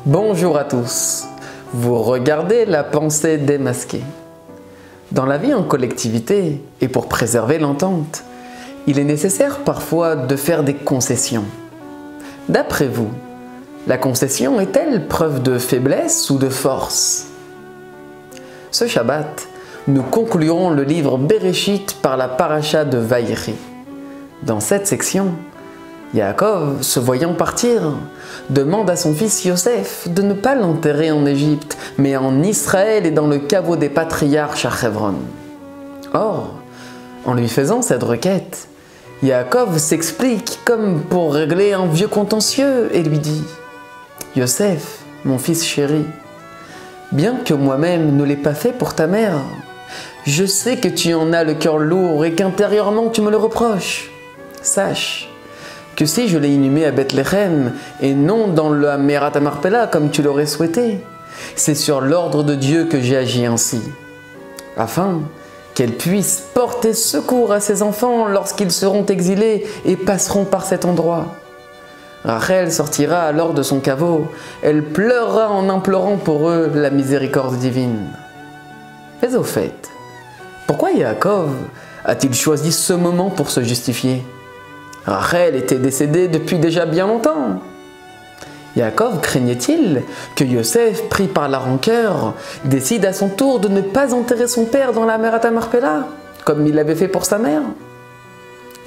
Bonjour à tous. Vous regardez la pensée démasquée. Dans la vie en collectivité, et pour préserver l'entente, il est nécessaire parfois de faire des concessions. D'après vous, la concession est-elle preuve de faiblesse ou de force? Ce Shabbat, nous conclurons le livre Bereshit par la paracha de Vaïri. Dans cette section, Yaakov, se voyant partir, demande à son fils Yosef de ne pas l'enterrer en Égypte, mais en Israël et dans le caveau des patriarches à Hebron. Or, en lui faisant cette requête, Yaakov s'explique comme pour régler un vieux contentieux et lui dit « Yosef, mon fils chéri, bien que moi-même ne l'ai pas fait pour ta mère, je sais que tu en as le cœur lourd et qu'intérieurement tu me le reproches. Sache que si je l'ai inhumé à Bethléem et non dans le Merat Marpella comme tu l'aurais souhaité, c'est sur l'ordre de Dieu que j'ai agi ainsi, afin qu'elle puisse porter secours à ses enfants lorsqu'ils seront exilés et passeront par cet endroit. Rachel sortira alors de son caveau, elle pleurera en implorant pour eux la miséricorde divine. Mais au fait, pourquoi Yaakov a-t-il choisi ce moment pour se justifier? Rachel était décédée depuis déjà bien longtemps. Yaakov craignait-il que Yosef, pris par la rancœur, décide à son tour de ne pas enterrer son père dans la Merat Marpella, comme il l'avait fait pour sa mère?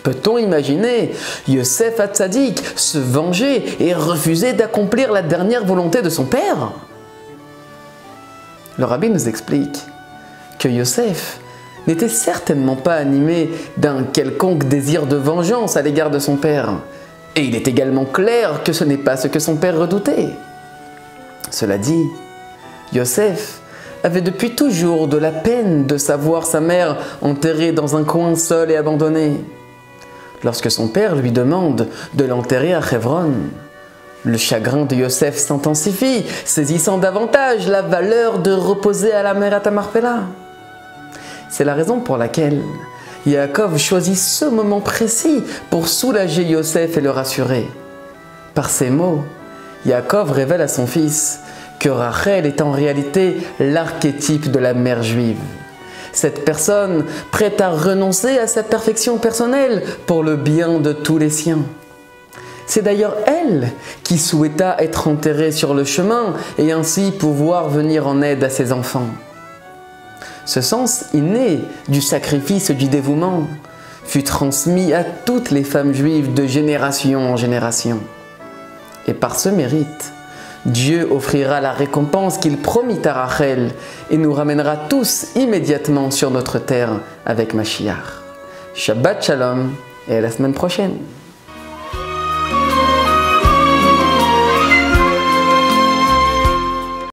Peut-on imaginer Yosef Hatzadik se venger et refuser d'accomplir la dernière volonté de son père? Le rabbi nous explique que Yosef n'était certainement pas animé d'un quelconque désir de vengeance à l'égard de son père. Et il est également clair que ce n'est pas ce que son père redoutait. Cela dit, Yosef avait depuis toujours de la peine de savoir sa mère enterrée dans un coin seul et abandonné. Lorsque son père lui demande de l'enterrer à Hebron, le chagrin de Yosef s'intensifie, saisissant davantage la valeur de reposer à la Merat Marpella. C'est la raison pour laquelle Yaakov choisit ce moment précis pour soulager Yosef et le rassurer. Par ces mots, Yaakov révèle à son fils que Rachel est en réalité l'archétype de la mère juive. Cette personne prête à renoncer à sa perfection personnelle pour le bien de tous les siens. C'est d'ailleurs elle qui souhaita être enterrée sur le chemin et ainsi pouvoir venir en aide à ses enfants. Ce sens inné du sacrifice et du dévouement fut transmis à toutes les femmes juives de génération en génération. Et par ce mérite, Dieu offrira la récompense qu'il promit à Rachel et nous ramènera tous immédiatement sur notre terre avec Mashiach. Shabbat Shalom et à la semaine prochaine.